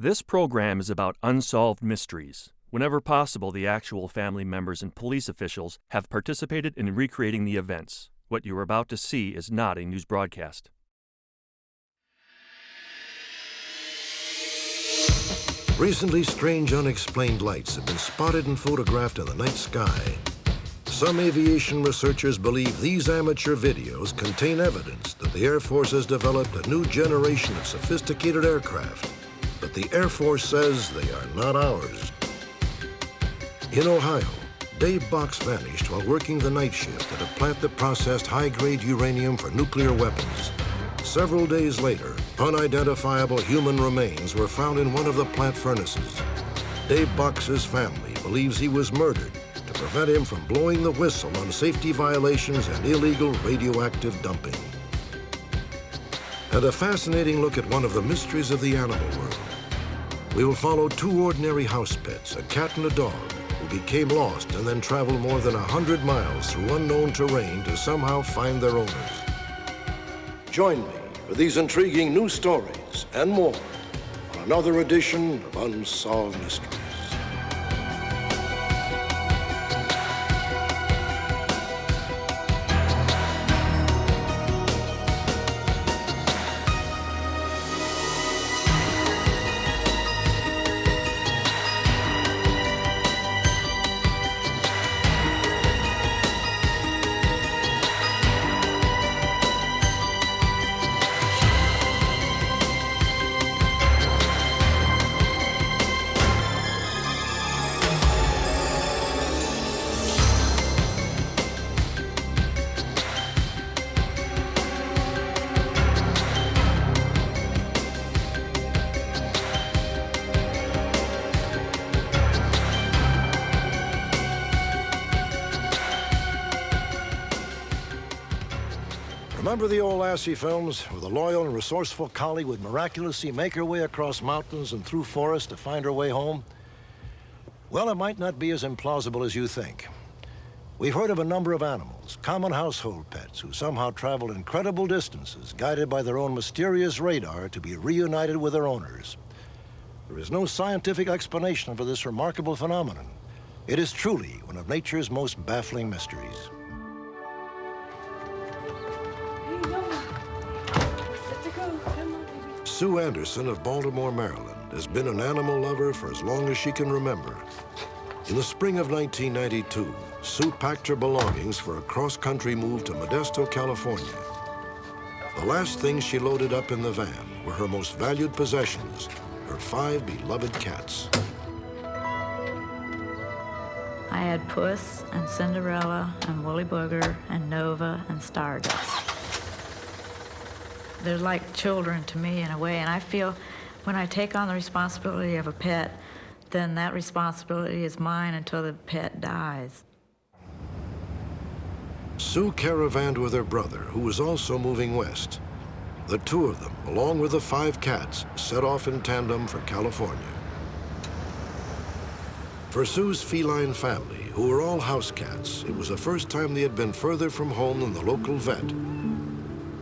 This program is about unsolved mysteries. Whenever possible, the actual family members and police officials have participated in recreating the events. What you are about to see is not a news broadcast. Recently, strange unexplained lights have been spotted and photographed in the night sky. Some aviation researchers believe these amateur videos contain evidence that the Air Force has developed a new generation of sophisticated aircraft. But the Air Force says they are not ours. In Ohio, Dave Box vanished while working the night shift at a plant that processed high-grade uranium for nuclear weapons. Several days later, unidentifiable human remains were found in one of the plant furnaces. Dave Box's family believes he was murdered to prevent him from blowing the whistle on safety violations and illegal radioactive dumping. And a fascinating look at one of the mysteries of the animal world. We will follow two ordinary house pets, a cat and a dog, who became lost and then traveled more than 100 miles through unknown terrain to somehow find their owners. Join me for these intriguing new stories and more on another edition of Unsolved Mysteries. Remember the old Lassie films, where the loyal and resourceful collie would miraculously make her way across mountains and through forests to find her way home? Well, it might not be as implausible as you think. We've heard of a number of animals, common household pets, who somehow traveled incredible distances, guided by their own mysterious radar to be reunited with their owners. There is no scientific explanation for this remarkable phenomenon. It is truly one of nature's most baffling mysteries. Sue Anderson of Baltimore, Maryland, has been an animal lover for as long as she can remember. In the spring of 1992, Sue packed her belongings for a cross-country move to Modesto, California. The last things she loaded up in the van were her most valued possessions, her 5 beloved cats. I had Puss and Cinderella and Woolly Booger and Nova and Stardust. They're like children to me in a way, and I feel when I take on the responsibility of a pet, then that responsibility is mine until the pet dies. Sue caravanned with her brother, who was also moving west. The two of them, along with the 5 cats, set off in tandem for California. For Sue's feline family, who were all house cats, it was the first time they had been further from home than the local vet.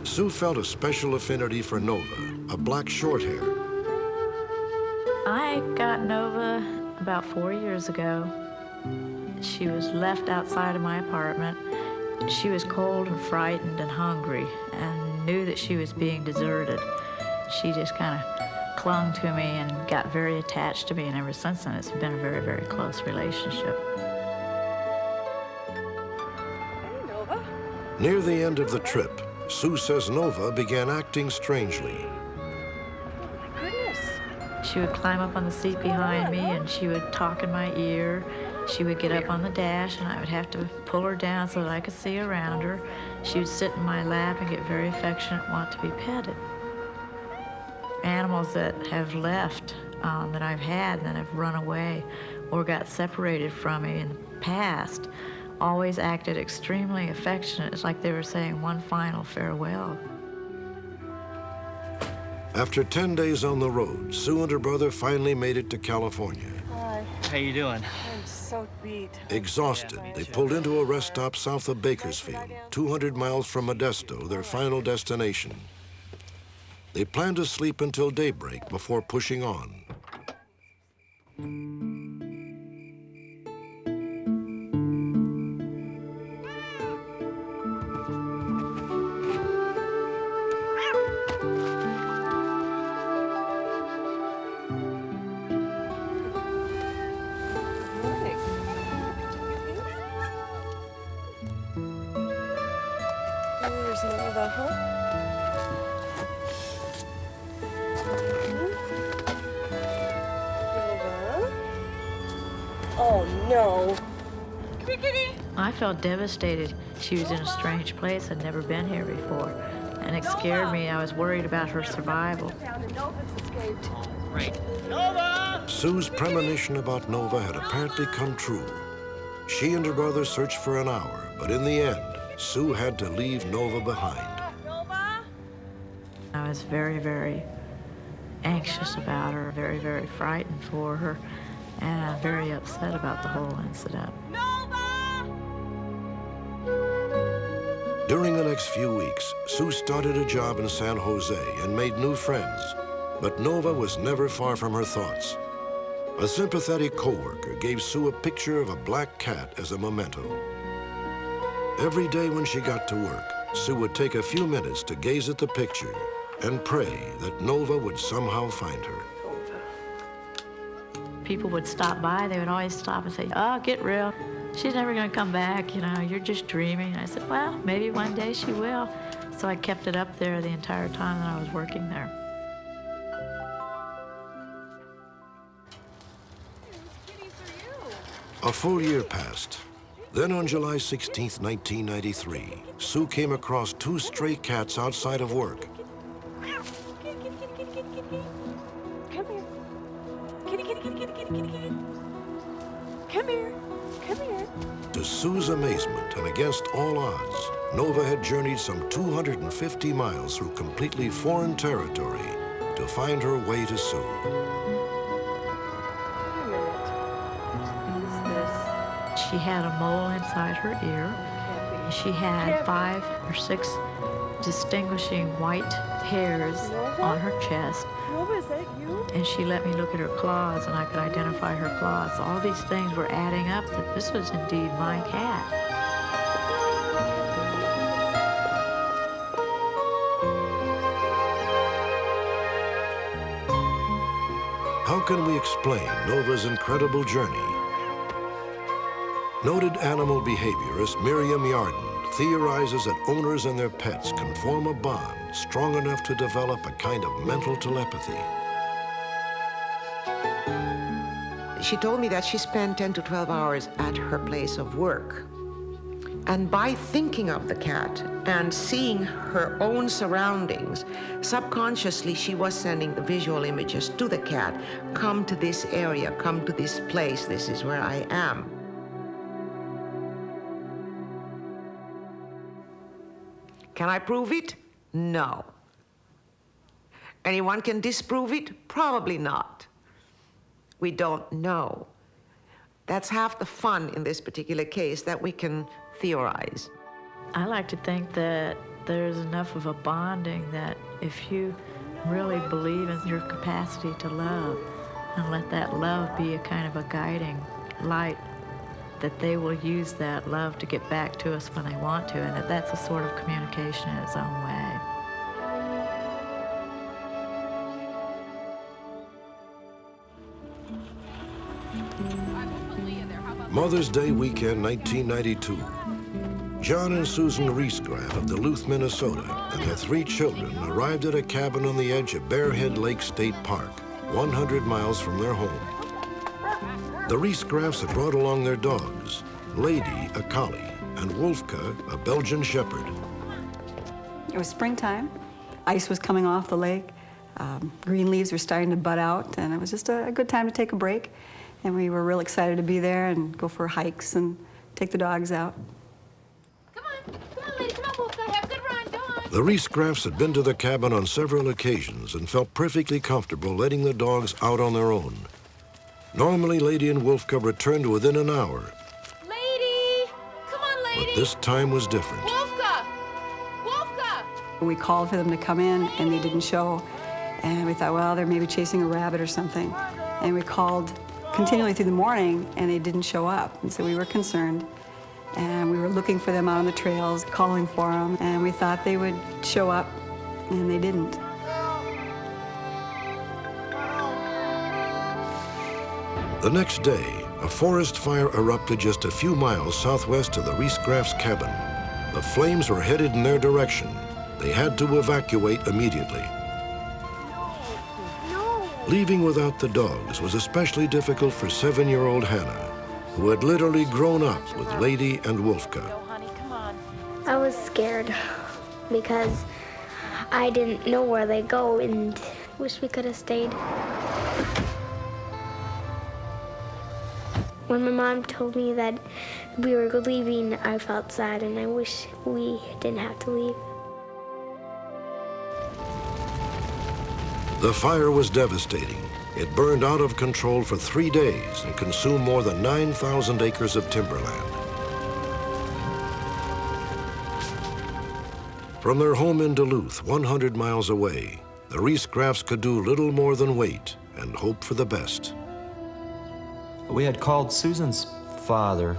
Sue felt a special affinity for Nova, a black shorthair. I got Nova about 4 years ago. She was left outside of my apartment. She was cold and frightened and hungry and knew that she was being deserted. She just kind of clung to me and got very attached to me, and ever since then it's been a very, very close relationship. Hey, Nova. Near the end of the trip, Sue says Nova began acting strangely. Oh, my goodness. She would climb up on the seat behind me and she would talk in my ear. She would get up on the dash and I would have to pull her down so that I could see around her. She would sit in my lap and get very affectionate and want to be petted. Animals that have left, that I've had, that have run away or got separated from me in the past, always acted extremely affectionate. It's like they were saying one final farewell. After 10 days on the road, Sue and her brother finally made it to California. Hi. How you doing? I'm so beat. Exhausted, they pulled into a rest stop south of Bakersfield, 200 miles from Modesto, their final destination. They planned to sleep until daybreak before pushing on. Nova? Oh, no. Come here, kitty. I felt devastated. She was in a strange place. I'd never been here before. And it scared me. I was worried about her survival. Sue's premonition about Nova had apparently come true. She and her brother searched for an hour, but in the end, Sue had to leave Nova behind. I was very, very anxious about her, very, very frightened for her, and very upset about the whole incident. During the next few weeks, Sue started a job in San Jose and made new friends. But Nova was never far from her thoughts. A sympathetic coworker gave Sue a picture of a black cat as a memento. Every day when she got to work, Sue would take a few minutes to gaze at the picture and pray that Nova would somehow find her. People would stop by. They would always stop and say, "Oh, get real. She's never going to come back. You know, you're just dreaming." And I said, "Well, maybe one day she will." So I kept it up there the entire time that I was working there. A full year passed. Then on July 16, 1993, Sue came across two stray cats outside of work. Come here. Kitty, kitty, kitty, kitty, kitty, kitty, kitty. Come here. Come here. To Sue's amazement, and against all odds, Nova had journeyed some 250 miles through completely foreign territory to find her way to Sue. She had a mole inside her ear. She had 5 or 6 distinguishing white hairs on her chest. Nova, is that you? And she let me look at her claws, and I could identify her claws. All these things were adding up that this was indeed my cat. How can we explain Nova's incredible journey? Noted animal behaviorist Miriam Yarden theorizes that owners and their pets can form a bond strong enough to develop a kind of mental telepathy. She told me that she spent 10 to 12 hours at her place of work. And by thinking of the cat and seeing her own surroundings, subconsciously she was sending the visual images to the cat. Come to this area, come to this place, this is where I am. Can I prove it? No. Anyone can disprove it? Probably not. We don't know. That's half the fun in this particular case, that we can theorize. I like to think that there's enough of a bonding that if you really believe in your capacity to love and let that love be a kind of a guiding light, that they will use that love to get back to us when they want to, and that's a sort of communication in its own way. Mother's Day weekend, 1992. John and Susan Reesgraff of Duluth, Minnesota, and their 3 children arrived at a cabin on the edge of Bearhead Lake State Park, 100 miles from their home. The Reesgraffs had brought along their dogs, Lady, a collie, and Wolfka, a Belgian shepherd. It was springtime. Ice was coming off the lake. Green leaves were starting to bud out, and it was just a good time to take a break. And we were real excited to be there and go for hikes and take the dogs out. Come on, lady, come on, Wolfka, have a good run, go on. The Reesgraffs had been to the cabin on several occasions and felt perfectly comfortable letting the dogs out on their own. Normally, Lady and Wolfka returned within an hour. Lady! Come on, lady! But this time was different. Wolfka! Wolfka! We called for them to come in, and they didn't show. And we thought, well, they're maybe chasing a rabbit or something. And we called continually through the morning, and they didn't show up. And so we were concerned. And we were looking for them out on the trails, calling for them. And we thought they would show up, and they didn't. The next day, a forest fire erupted just a few miles southwest of the Reesgraffs' cabin. The flames were headed in their direction, they had to evacuate immediately. Leaving without the dogs was especially difficult for 7-year-old Hannah, who had literally grown up with Lady and Wolfka. I was scared because I didn't know where they go and wish we could have stayed. When my mom told me that we were leaving, I felt sad and I wish we didn't have to leave. The fire was devastating. It burned out of control for 3 days and consumed more than 9,000 acres of timberland. From their home in Duluth, 100 miles away, the Riesgrafs could do little more than wait and hope for the best. We had called Susan's father,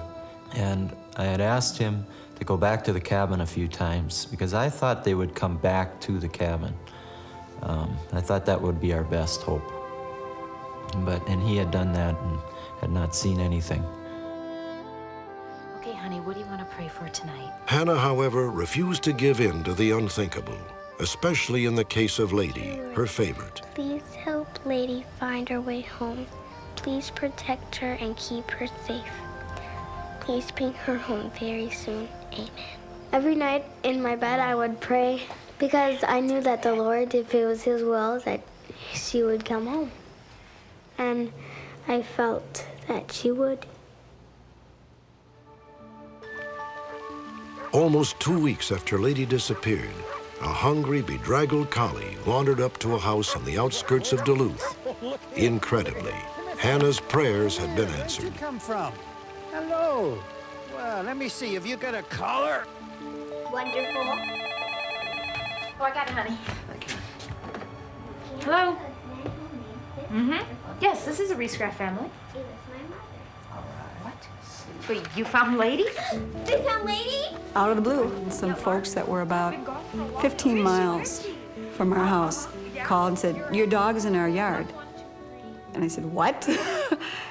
and I had asked him to go back to the cabin a few times because I thought they would come back to the cabin. I thought that would be our best hope. And he had done that and had not seen anything. Okay, honey, what do you want to pray for tonight? Hannah, however, refused to give in to the unthinkable, especially in the case of Lady, her favorite. Please help Lady find her way home. Please protect her and keep her safe. Please bring her home very soon. Amen. Every night in my bed I would pray because I knew that the Lord, if it was His will, that she would come home. And I felt that she would. Almost 2 weeks after Lady disappeared, a hungry, bedraggled collie wandered up to a house on the outskirts of Duluth. Incredibly, Hannah's prayers had been answered. Where'd you come from? Hello. Well, let me see. Have you got a collar? Wonderful. Oh, I got it, honey. Hello? Yes, this is a Riesgraf family. What? Wait, you found Lady? They found Lady? Out of the blue, some folks that were about 15 miles from our house called and said, "Your dog is in our yard." And I said, "What?"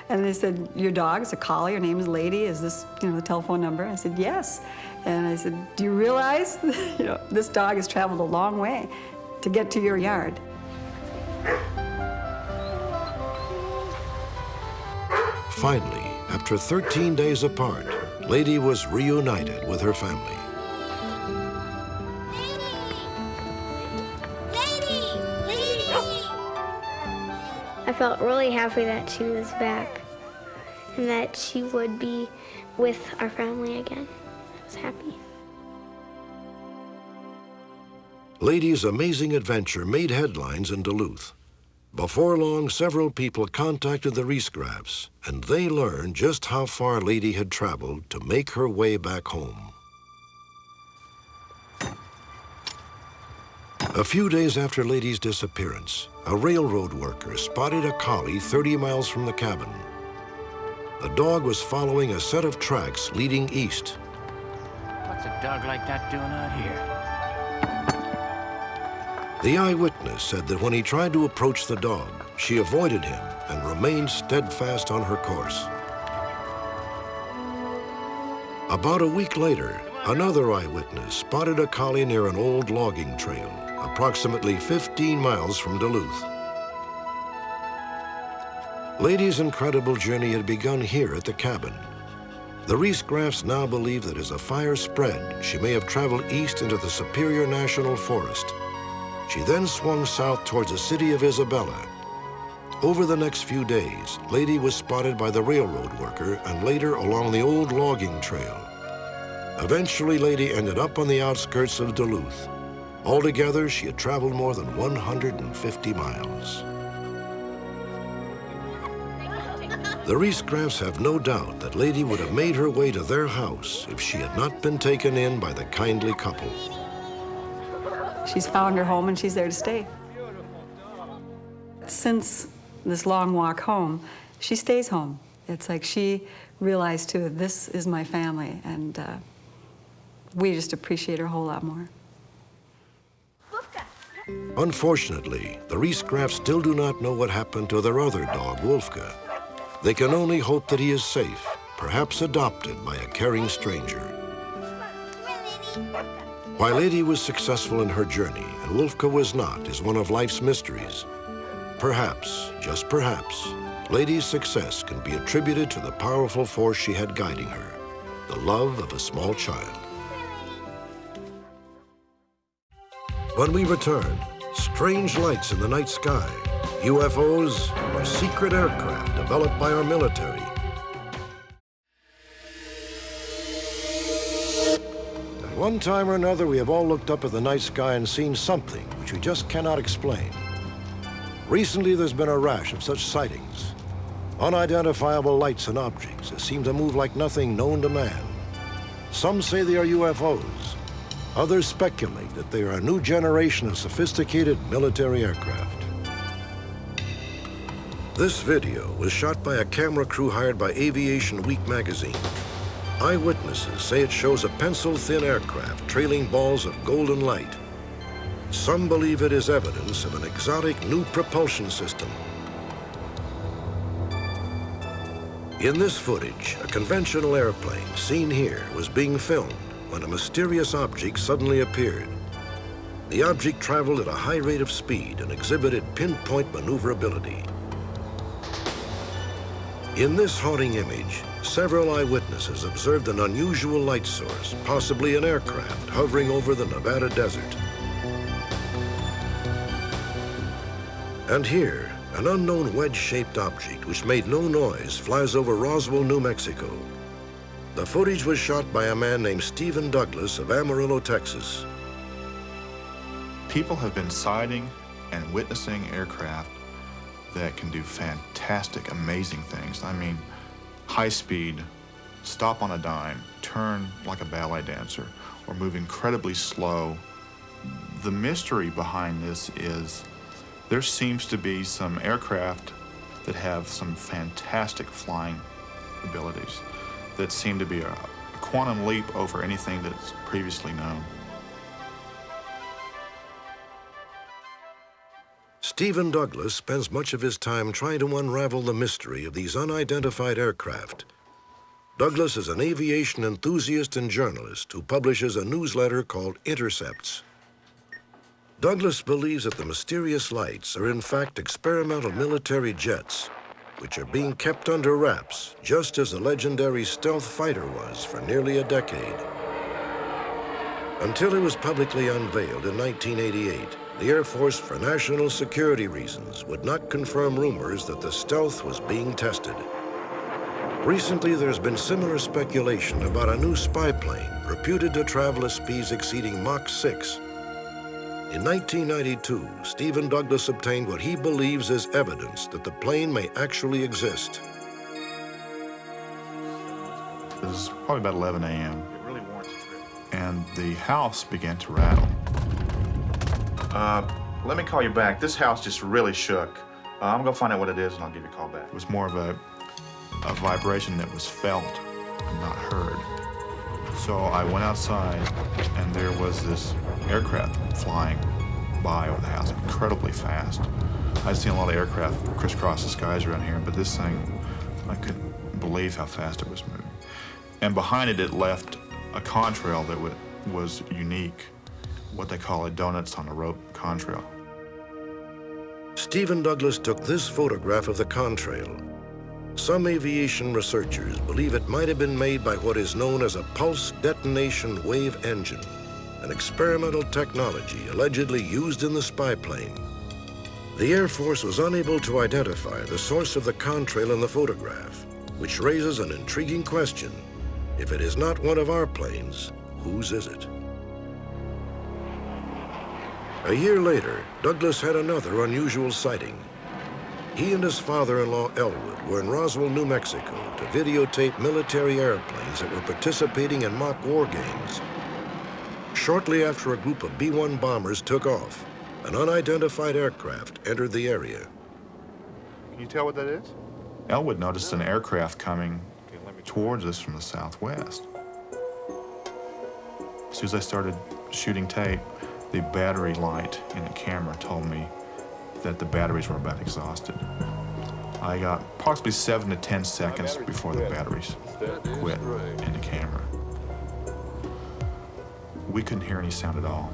And they said, "Your dog is a collie, her name is Lady, is this, the telephone number?" I said, "Yes." And I said, "Do you realize, this dog has traveled a long way to get to your yard?" Finally, after 13 days apart, Lady was reunited with her family. I felt really happy that she was back and that she would be with our family again. I was happy. Lady's amazing adventure made headlines in Duluth. Before long, several people contacted the Riesgrafs, and they learned just how far Lady had traveled to make her way back home. A few days after Lady's disappearance, a railroad worker spotted a collie 30 miles from the cabin. The dog was following a set of tracks leading east. What's a dog like that doing out here? The eyewitness said that when he tried to approach the dog, she avoided him and remained steadfast on her course. About a week later, another eyewitness spotted a collie near an old logging trail, approximately 15 miles from Duluth. Lady's incredible journey had begun here at the cabin. The Riesgrafs now believe that as the fire spread, she may have traveled east into the Superior National Forest. She then swung south towards the city of Isabella. Over the next few days, Lady was spotted by the railroad worker and later along the old logging trail. Eventually, Lady ended up on the outskirts of Duluth. Altogether, she had traveled more than 150 miles. The Riesgrafs have no doubt that Lady would have made her way to their house if she had not been taken in by the kindly couple. She's found her home and she's there to stay. Since this long walk home, she stays home. It's like she realized too, this is my family, and we just appreciate her a whole lot more. Unfortunately, the Riesgrafs still do not know what happened to their other dog, Wolfka. They can only hope that he is safe, perhaps adopted by a caring stranger. Why Lady was successful in her journey and Wolfka was not is one of life's mysteries. Perhaps, just perhaps, Lady's success can be attributed to the powerful force she had guiding her, the love of a small child. When we return, strange lights in the night sky, UFOs, or secret aircraft developed by our military. At one time or another, we have all looked up at the night sky and seen something which we just cannot explain. Recently, there's been a rash of such sightings. Unidentifiable lights and objects that seem to move like nothing known to man. Some say they are UFOs. Others speculate that they are a new generation of sophisticated military aircraft. This video was shot by a camera crew hired by Aviation Week magazine. Eyewitnesses say it shows a pencil-thin aircraft trailing balls of golden light. Some believe it is evidence of an exotic new propulsion system. In this footage, a conventional airplane seen here was being filmed when a mysterious object suddenly appeared. The object traveled at a high rate of speed and exhibited pinpoint maneuverability. In this haunting image, several eyewitnesses observed an unusual light source, possibly an aircraft hovering over the Nevada desert. And here, an unknown wedge-shaped object which made no noise flies over Roswell, New Mexico. The footage was shot by a man named Stephen Douglas of Amarillo, Texas. People have been sighting and witnessing aircraft that can do fantastic, amazing things. I mean, high speed, stop on a dime, turn like a ballet dancer, or move incredibly slow. The mystery behind this is there seems to be some aircraft that have some fantastic flying abilities that seem to be a quantum leap over anything that's previously known. Stephen Douglas spends much of his time trying to unravel the mystery of these unidentified aircraft. Douglas is an aviation enthusiast and journalist who publishes a newsletter called Intercepts. Douglas believes that the mysterious lights are in fact experimental military jets, which are being kept under wraps, just as the legendary stealth fighter was for nearly a decade. Until it was publicly unveiled in 1988, the Air Force, for national security reasons, would not confirm rumors that the stealth was being tested. Recently, there's been similar speculation about a new spy plane reputed to travel at speeds exceeding Mach 6. In 1992, Stephen Douglas obtained what he believes is evidence that the plane may actually exist. It was probably about 11 a.m. And the house began to rattle. Let me call you back. This house just really shook. I'm gonna find out what it is and I'll give you a call back. It was more of a vibration that was felt and not heard. So I went outside and there was this aircraft flying by over the house incredibly fast. I've seen a lot of aircraft crisscross the skies around here, but this thing, I couldn't believe how fast it was moving. And behind it, it left a contrail that was unique, what they call a donuts on a rope contrail. Stephen Douglas took this photograph of the contrail. Some aviation researchers believe it might have been made by what is known as a pulse detonation wave engine, an experimental technology allegedly used in the spy plane. The Air Force was unable to identify the source of the contrail in the photograph, which raises an intriguing question. If it is not one of our planes, whose is it? A year later, Douglas had another unusual sighting. He and his father-in-law, Elwood, were in Roswell, New Mexico to videotape military airplanes that were participating in mock war games. Shortly after a group of B-1 bombers took off, an unidentified aircraft entered the area. Can you tell what that is? Elwood noticed an aircraft coming towards us from the southwest. As soon as I started shooting tape, the battery light in the camera told me that the batteries were about exhausted. I got approximately 7 to 10 seconds before the batteries quit in the camera. We couldn't hear any sound at all.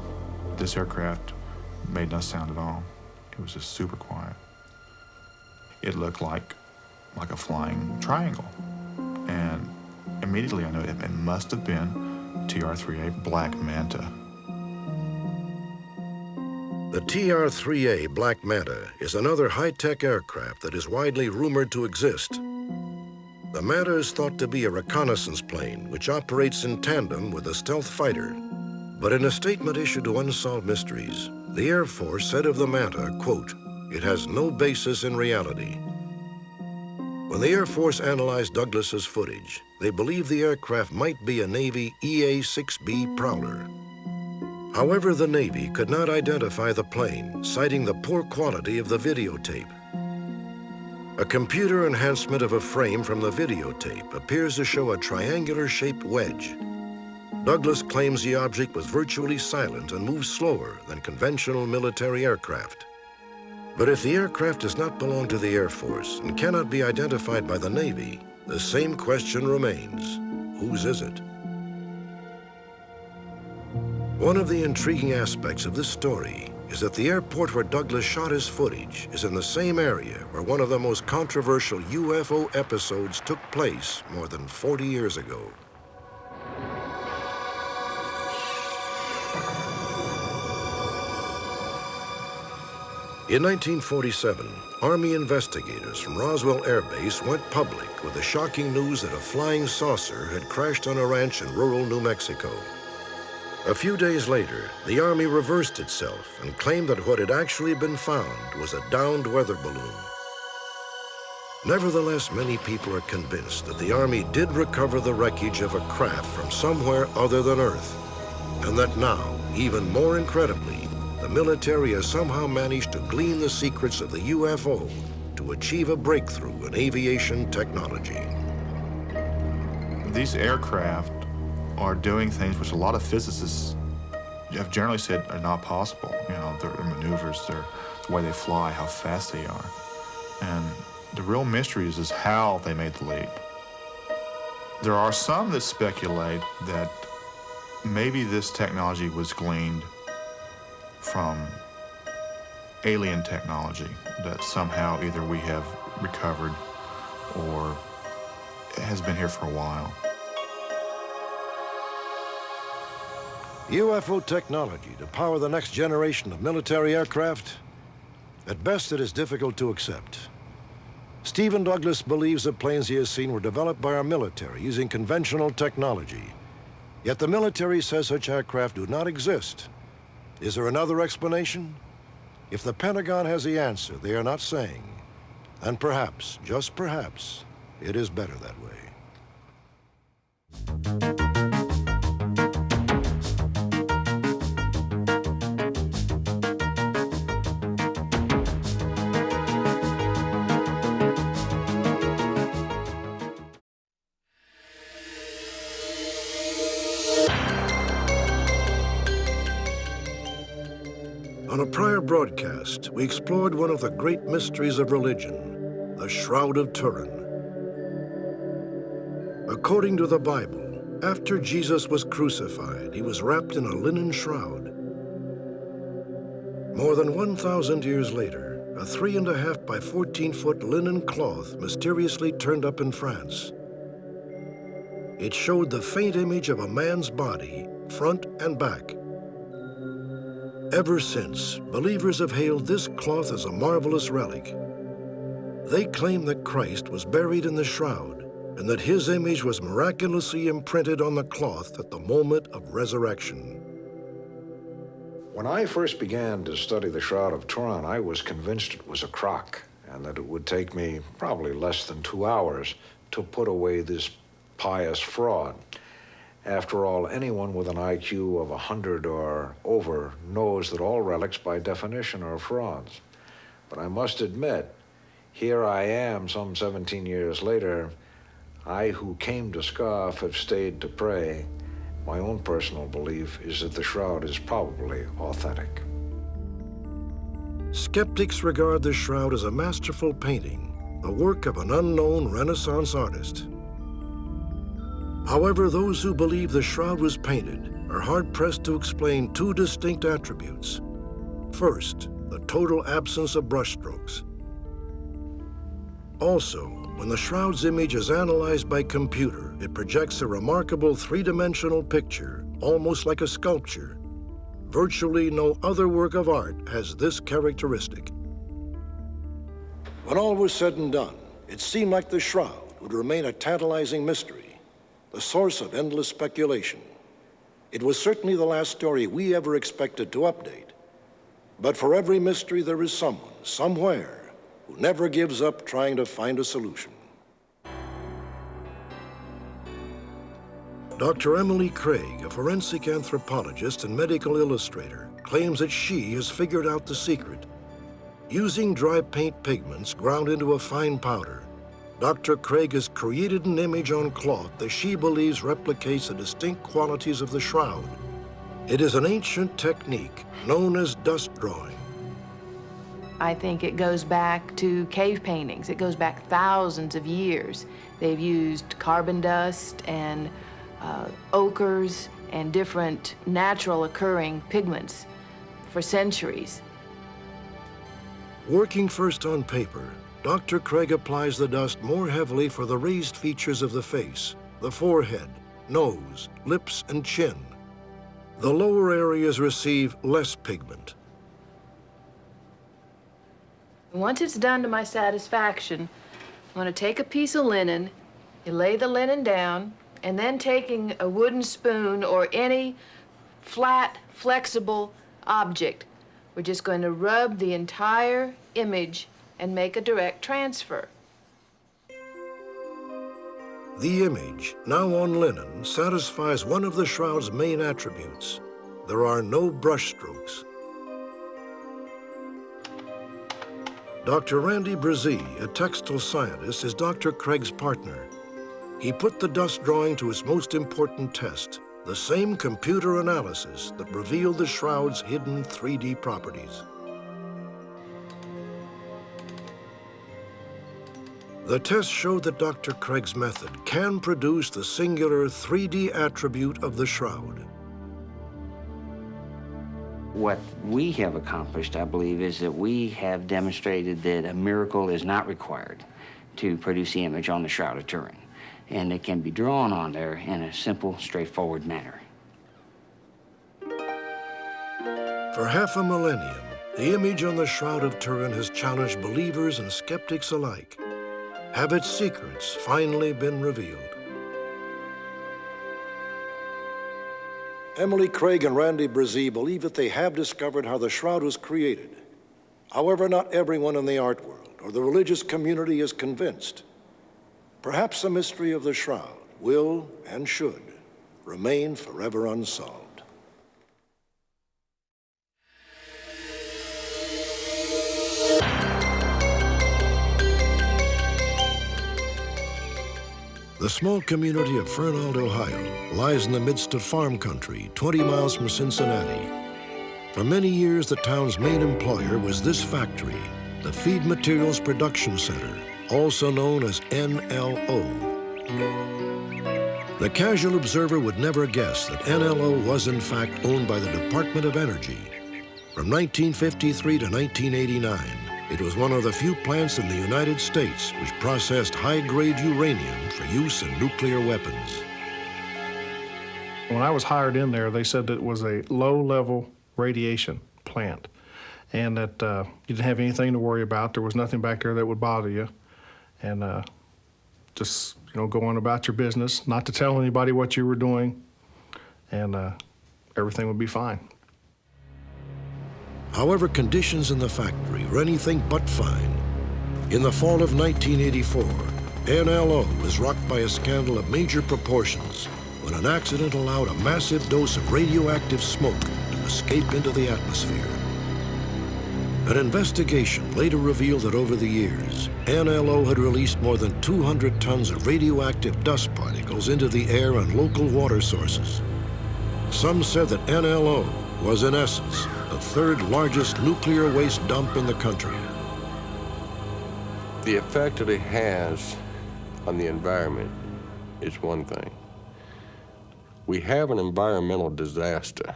This aircraft made no sound at all. It was just super quiet. It looked like a flying triangle. And immediately I knew it must have been TR-3A Black Manta. The TR-3A Black Manta is another high-tech aircraft that is widely rumored to exist. The Manta is thought to be a reconnaissance plane which operates in tandem with a stealth fighter. But in a statement issued to Unsolved Mysteries, the Air Force said of the Manta, quote, "It has no basis in reality." When the Air Force analyzed Douglas's footage, they believed the aircraft might be a Navy EA-6B Prowler. However, the Navy could not identify the plane, citing the poor quality of the videotape. A computer enhancement of a frame from the videotape appears to show a triangular-shaped wedge. Douglas claims the object was virtually silent and moved slower than conventional military aircraft. But if the aircraft does not belong to the Air Force and cannot be identified by the Navy, the same question remains: whose is it? One of the intriguing aspects of this story is that the airport where Douglas shot his footage is in the same area where one of the most controversial UFO episodes took place more than 40 years ago. In 1947, Army investigators from Roswell Air Base went public with the shocking news that a flying saucer had crashed on a ranch in rural New Mexico. A few days later, the Army reversed itself and claimed that what had actually been found was a downed weather balloon. Nevertheless, many people are convinced that the Army did recover the wreckage of a craft from somewhere other than Earth, and that now, even more incredibly, the military has somehow managed to glean the secrets of the UFO to achieve a breakthrough in aviation technology. These aircraft are doing things which a lot of physicists have generally said are not possible. You know, their maneuvers, the way they fly, how fast they are. And the real mystery is how they made the leap. There are some that speculate that maybe this technology was gleaned from alien technology that somehow either we have recovered or has been here for a while. UFO technology to power the next generation of military aircraft? At best, it is difficult to accept. Stephen Douglas believes the planes he has seen were developed by our military using conventional technology. Yet the military says such aircraft do not exist. Is there another explanation? If the Pentagon has the answer they are not saying, then perhaps, just perhaps, it is better that way. On a prior broadcast, we explored one of the great mysteries of religion, the Shroud of Turin. According to the Bible, after Jesus was crucified, he was wrapped in a linen shroud. More than 1,000 years later, a 3.5 by 14-foot linen cloth mysteriously turned up in France. It showed the faint image of a man's body, front and back. Ever since, believers have hailed this cloth as a marvelous relic. They claim that Christ was buried in the shroud and that his image was miraculously imprinted on the cloth at the moment of resurrection. When I first began to study the Shroud of Turin, I was convinced it was a crock and that it would take me probably less than 2 hours to put away this pious fraud. After all, anyone with an IQ of 100 or over knows that all relics, by definition, are frauds. But I must admit, here I am, some 17 years later, I who came to scoff have stayed to pray. My own personal belief is that the shroud is probably authentic. Skeptics regard the shroud as a masterful painting, the work of an unknown Renaissance artist. However, those who believe the shroud was painted are hard-pressed to explain two distinct attributes. First, the total absence of brushstrokes. Also, when the Shroud's image is analyzed by computer, it projects a remarkable three-dimensional picture, almost like a sculpture. Virtually no other work of art has this characteristic. When all was said and done, it seemed like the Shroud would remain a tantalizing mystery, the source of endless speculation. It was certainly the last story we ever expected to update. But for every mystery, there is someone, somewhere, who never gives up trying to find a solution. Dr. Emily Craig, a forensic anthropologist and medical illustrator, claims that she has figured out the secret. Using dry paint pigments ground into a fine powder, Dr. Craig has created an image on cloth that she believes replicates the distinct qualities of the Shroud. It is an ancient technique known as dust drawing. I think it goes back to cave paintings. It goes back thousands of years. They've used carbon dust and ochres and different natural occurring pigments for centuries. Working first on paper, Dr. Craig applies the dust more heavily for the raised features of the face, the forehead, nose, lips, and chin. The lower areas receive less pigment. Once it's done to my satisfaction, I'm going to take a piece of linen, you lay the linen down, and then taking a wooden spoon or any flat, flexible object, we're just going to rub the entire image and make a direct transfer. The image, now on linen, satisfies one of the Shroud's main attributes. There are no brushstrokes. Dr. Randy Brzee, a textile scientist, is Dr. Craig's partner. He put the dust drawing to its most important test, the same computer analysis that revealed the Shroud's hidden 3D properties. The test showed that Dr. Craig's method can produce the singular 3D attribute of the Shroud. What we have accomplished, I believe, is that we have demonstrated that a miracle is not required to produce the image on the Shroud of Turin, and it can be drawn on there in a simple, straightforward manner. For half a millennium, the image on the Shroud of Turin has challenged believers and skeptics alike. Have its secrets finally been revealed? Emily Craig and Randy Brzee believe that they have discovered how the Shroud was created. However, not everyone in the art world or the religious community is convinced. Perhaps the mystery of the Shroud will and should remain forever unsolved. The small community of Fernald, Ohio, lies in the midst of farm country, 20 miles from Cincinnati. For many years, the town's main employer was this factory, the Feed Materials Production Center, also known as NLO. The casual observer would never guess that NLO was in fact owned by the Department of Energy. From 1953 to 1989, it was one of the few plants in the United States which processed high-grade uranium for use in nuclear weapons. When I was hired in there, they said that it was a low-level radiation plant and that you didn't have anything to worry about. There was nothing back there that would bother you. And just, go on about your business, not to tell anybody what you were doing, and everything would be fine. However, conditions in the factory were anything but fine. In the fall of 1984, NLO was rocked by a scandal of major proportions when an accident allowed a massive dose of radioactive smoke to escape into the atmosphere. An investigation later revealed that over the years, NLO had released more than 200 tons of radioactive dust particles into the air and local water sources. Some said that NLO was, in essence, the third largest nuclear waste dump in the country. The effect that it has on the environment is one thing. We have an environmental disaster.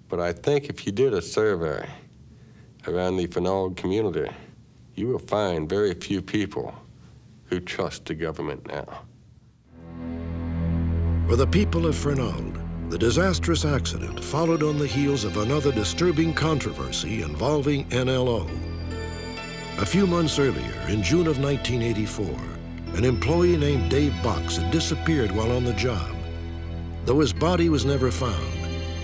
But I think if you did a survey around the Fernald community, you will find very few people who trust the government now. For the people of Fernald, the disastrous accident followed on the heels of another disturbing controversy involving NLO. A few months earlier, in June of 1984, an employee named Dave Box had disappeared while on the job. Though his body was never found,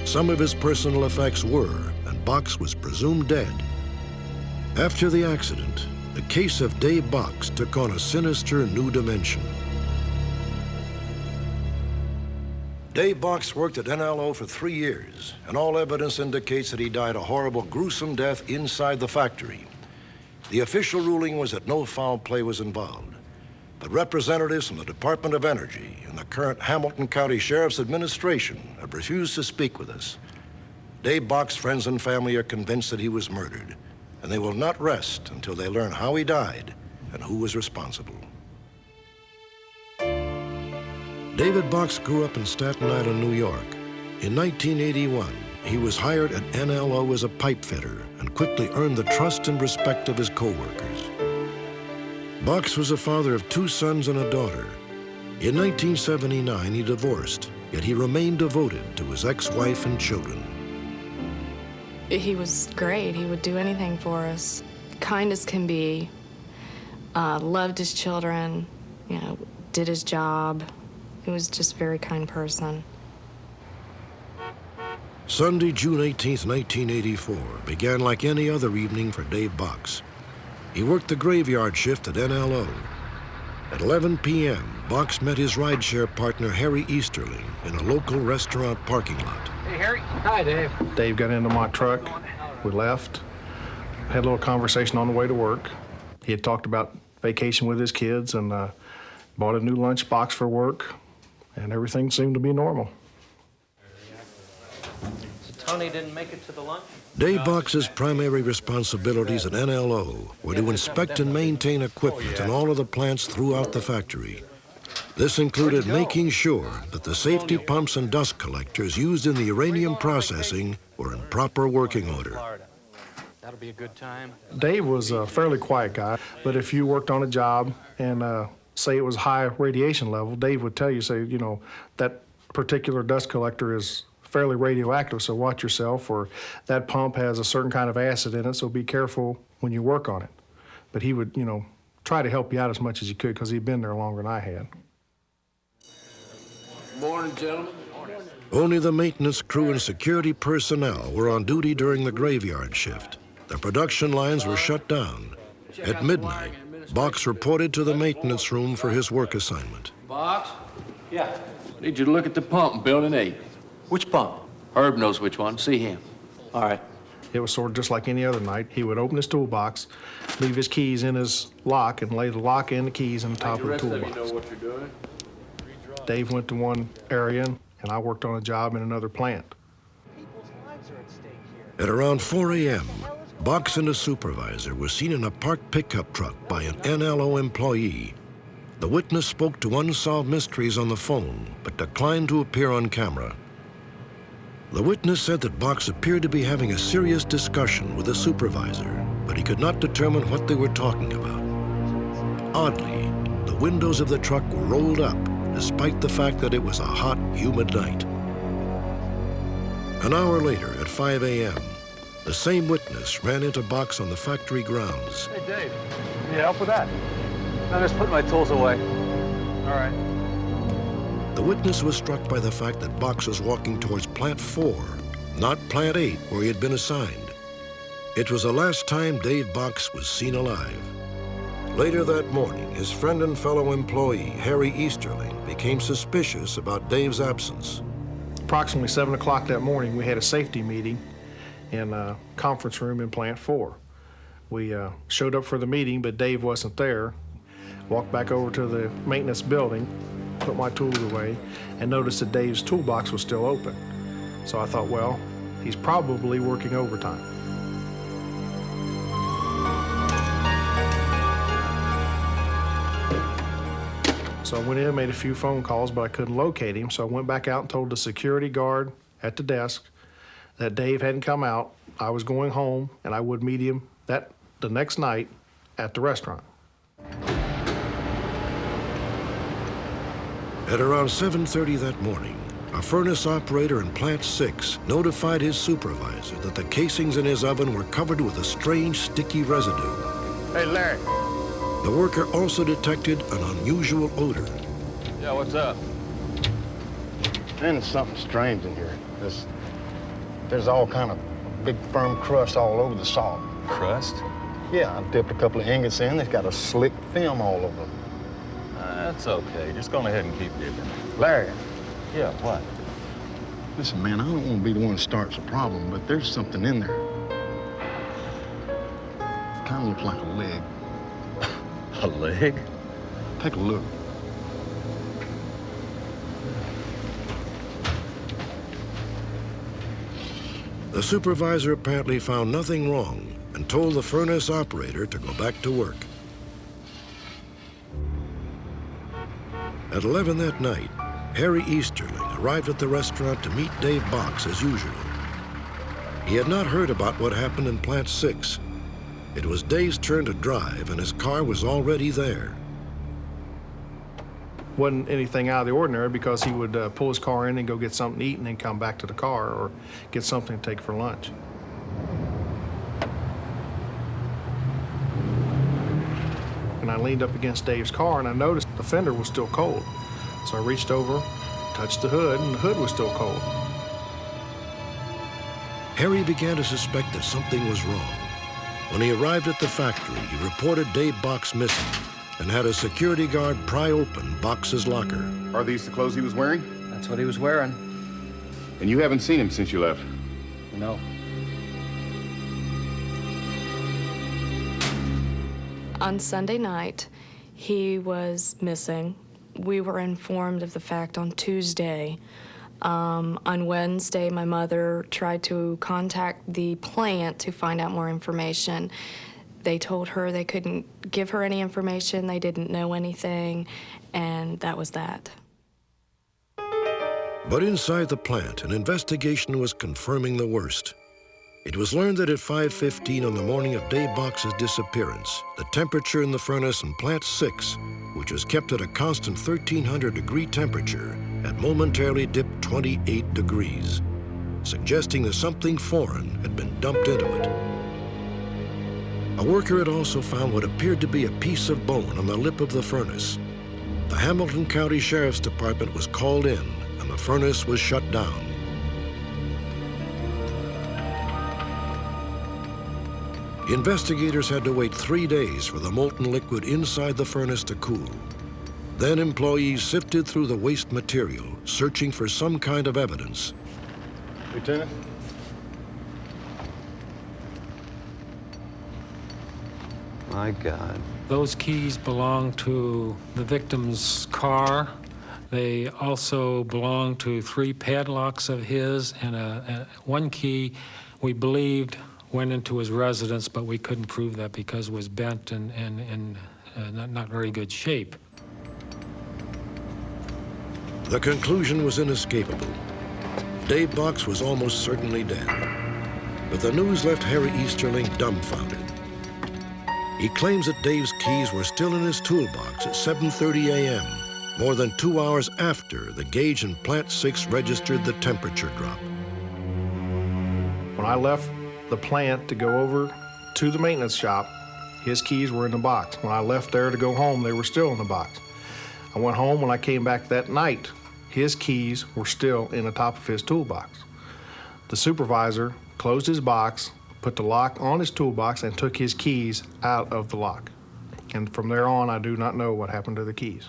some of his personal effects were, and Box was presumed dead. After the accident, the case of Dave Box took on a sinister new dimension. Dave Box worked at NLO for 3 years, and all evidence indicates that he died a horrible, gruesome death inside the factory. The official ruling was that no foul play was involved, but representatives from the Department of Energy and the current Hamilton County Sheriff's Administration have refused to speak with us. Dave Box's friends and family are convinced that he was murdered, and they will not rest until they learn how he died and who was responsible. David Box grew up in Staten Island, New York. In 1981, he was hired at NLO as a pipe fitter and quickly earned the trust and respect of his co-workers. Box was a father of 2 sons and a daughter. In 1979, he divorced, yet he remained devoted to his ex-wife and children. He was great. He would do anything for us. Kind as can be. Loved his children, did his job. He was just a very kind person. Sunday, June 18th, 1984, began like any other evening for Dave Box. He worked the graveyard shift at NLO. At 11 p.m., Box met his rideshare partner, Harry Easterling, in a local restaurant parking lot. Hey, Harry. Hi, Dave. Dave got into my truck. We left. Had a little conversation on the way to work. He had talked about vacation with his kids and bought a new lunchbox for work, and everything seemed to be normal. So Tony didn't make it to the lunch? Dave Box's primary responsibilities at NLO were to inspect and maintain equipment in all of the plants throughout the factory. This included making sure that the safety pumps and dust collectors used in the uranium processing were in proper working order. That'll be a good time. Dave was a fairly quiet guy, but if you worked on a job and say it was high radiation level, Dave would tell you, that particular dust collector is fairly radioactive, so watch yourself, or that pump has a certain kind of acid in it, so be careful when you work on it. But he would, try to help you out as much as he could because he'd been there longer than I had. Morning, gentlemen. Only the maintenance crew and security personnel were on duty during the graveyard shift. The production lines were shut down. At midnight, Box reported to the maintenance room for his work assignment. Box? Yeah. Need you to look at the pump in Building 8. Which pump? Herb knows which one. See him. All right. It was sort of just like any other night. He would open his toolbox, leave his keys in his lock, and lay the lock and the keys on the top of the toolbox. You know what you're doing. Dave went to one area, and I worked on a job in another plant. At around 4 a.m., Box and a supervisor were seen in a parked pickup truck by an NLO employee. The witness spoke to Unsolved Mysteries on the phone, but declined to appear on camera. The witness said that Box appeared to be having a serious discussion with a supervisor, but he could not determine what they were talking about. Oddly, the windows of the truck were rolled up, despite the fact that it was a hot, humid night. An hour later, at 5 a.m., the same witness ran into Box on the factory grounds. Hey, Dave. Need help with that? I'm just putting my tools away. All right. The witness was struck by the fact that Box was walking towards Plant 4, not Plant 8, where he had been assigned. It was the last time Dave Box was seen alive. Later that morning, his friend and fellow employee, Harry Easterling, became suspicious about Dave's absence. Approximately 7 o'clock that morning, we had a safety meeting in a conference room in Plant 4. We showed up for the meeting, but Dave wasn't there. Walked back over to the maintenance building, put my tools away, and noticed that Dave's toolbox was still open. So I thought, well, he's probably working overtime. So I went in and made a few phone calls, but I couldn't locate him. So I went back out and told the security guard at the desk that Dave hadn't come out. I was going home, and I would meet him the next night at the restaurant. At around 7:30 that morning, a furnace operator in Plant 6 notified his supervisor that the casings in his oven were covered with a strange sticky residue. Hey, Larry. The worker also detected an unusual odor. Yeah, what's up? There's something strange in here. There's all kind of big firm crust all over the salt. Crust? Yeah, I dipped a couple of ingots in. It's got a slick film all over them. That's okay. Just go ahead and keep dipping. Larry. Yeah, what? Listen, man, I don't want to be the one that starts a problem, but there's something in there. Kind of looks like a leg. A leg? Take a look. The supervisor apparently found nothing wrong and told the furnace operator to go back to work. At 11 that night, Harry Easterling arrived at the restaurant to meet Dave Box as usual. He had not heard about what happened in Plant 6. It was Dave's turn to drive, and his car was already there. Wasn't anything out of the ordinary because he would pull his car in and go get something to eat and then come back to the car or get something to take for lunch. And I leaned up against Dave's car and I noticed the fender was still cold. So I reached over, touched the hood, and the hood was still cold. Harry began to suspect that something was wrong. When he arrived at the factory, he reported Dave Box missing and had a security guard pry open Box's locker. Are these the clothes he was wearing? That's what he was wearing. And you haven't seen him since you left? No. On Sunday night, he was missing. We were informed of the fact on Tuesday. On Wednesday, my mother tried to contact the plant to find out more information. They told her they couldn't give her any information, they didn't know anything, and that was that. But inside the plant, an investigation was confirming the worst. It was learned that at 5:15 on the morning of Dave Box's disappearance, the temperature in the furnace in Plant 6, which was kept at a constant 1,300-degree temperature, had momentarily dipped 28 degrees, suggesting that something foreign had been dumped into it. A worker had also found what appeared to be a piece of bone on the lip of the furnace. The Hamilton County Sheriff's Department was called in, and the furnace was shut down. Investigators had to wait 3 days for the molten liquid inside the furnace to cool. Then employees sifted through the waste material, searching for some kind of evidence. Lieutenant? My God. Those keys belong to the victim's car. They also belong to 3 padlocks of his, and one key we believed went into his residence, but we couldn't prove that because it was bent and in not very good shape. The conclusion was inescapable. Dave Box was almost certainly dead. But the news left Harry Easterling dumbfounded. He claims that Dave's keys were still in his toolbox at 7:30 a.m., more than 2 hours after the gauge in Plant 6 registered the temperature drop. When I left the plant to go over to the maintenance shop, his keys were in the box. When I left there to go home, they were still in the box. I went home. When I came back that night, his keys were still in the top of his toolbox. The supervisor closed his box, put the lock on his toolbox, and took his keys out of the lock. And from there on, I do not know what happened to the keys.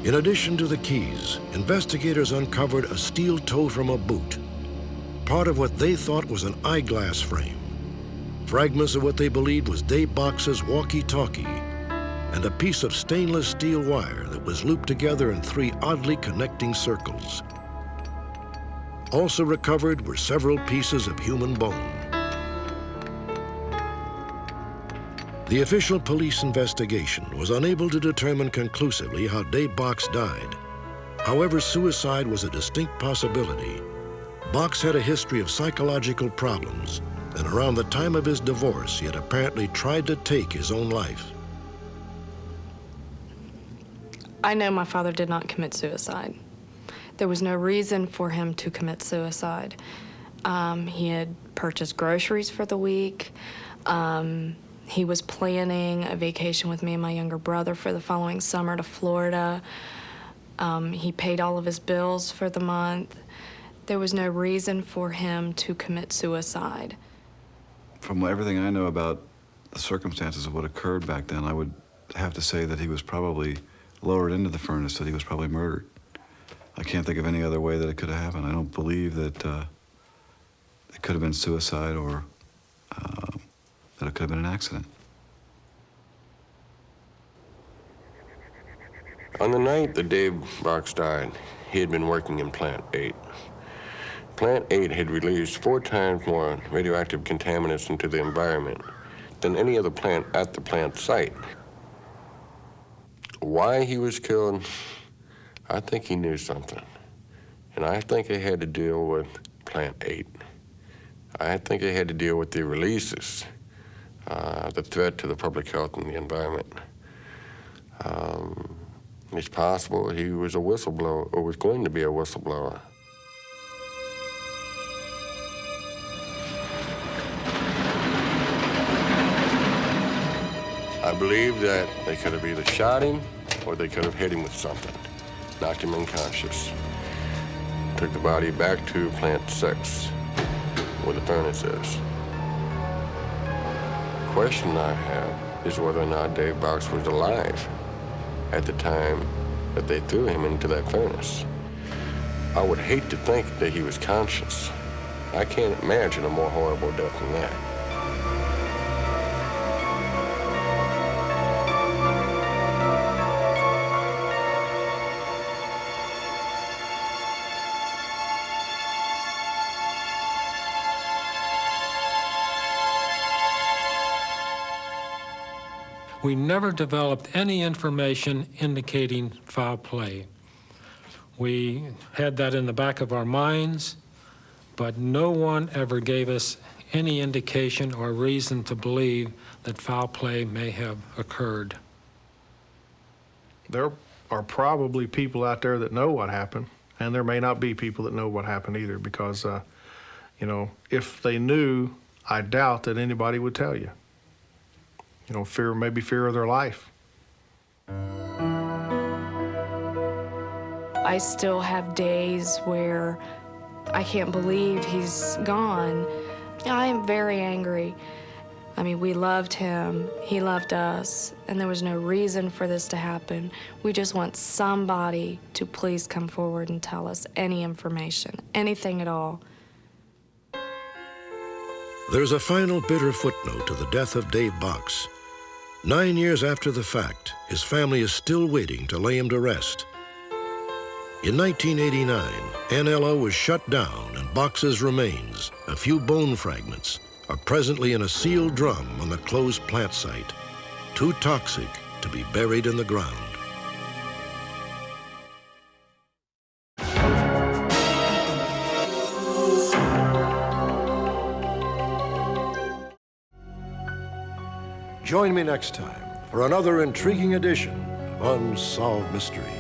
In addition to the keys, investigators uncovered a steel toe from a boot, part of what they thought was an eyeglass frame, fragments of what they believed was Dave Box's walkie-talkie, and a piece of stainless steel wire that was looped together in 3 oddly connecting circles. Also recovered were several pieces of human bone. The official police investigation was unable to determine conclusively how Dave Box died. However, suicide was a distinct possibility. Box had a history of psychological problems, and around the time of his divorce, he had apparently tried to take his own life. I know my father did not commit suicide. There was no reason for him to commit suicide. He had purchased groceries for the week. He was planning a vacation with me and my younger brother for the following summer to Florida. He paid all of his bills for the month. There was no reason for him to commit suicide. From everything I know about the circumstances of what occurred back then, I would have to say that he was probably lowered into the furnace, that he was probably murdered. I can't think of any other way that it could have happened. I don't believe that it could have been suicide or that it could have been an accident. On the night that Dave Box died, he had been working in Plant 8. Plant 8 had released 4 times more radioactive contaminants into the environment than any other plant at the plant site. Why he was killed, I think he knew something. And I think it had to deal with Plant 8. I think it had to deal with the releases, the threat to the public health and the environment. It's possible he was a whistleblower, or was going to be a whistleblower. I believe that they could have either shot him or they could have hit him with something, knocked him unconscious, took the body back to Plant 6, where the furnace is. The question I have is whether or not Dave Box was alive at the time that they threw him into that furnace. I would hate to think that he was conscious. I can't imagine a more horrible death than that. We never developed any information indicating foul play. We had that in the back of our minds, but no one ever gave us any indication or reason to believe that foul play may have occurred. There are probably people out there that know what happened, and there may not be people that know what happened either, because, you know, if they knew, I doubt that anybody would tell you. You know, maybe fear of their life. I still have days where I can't believe he's gone. I am very angry. I mean, we loved him, he loved us, and there was no reason for this to happen. We just want somebody to please come forward and tell us any information, anything at all. There's a final bitter footnote to the death of Dave Box. 9 years after the fact, his family is still waiting to lay him to rest. In 1989, NLO was shut down, and Box's remains, a few bone fragments, are presently in a sealed drum on the closed plant site, too toxic to be buried in the ground. Join me next time for another intriguing edition of Unsolved Mysteries.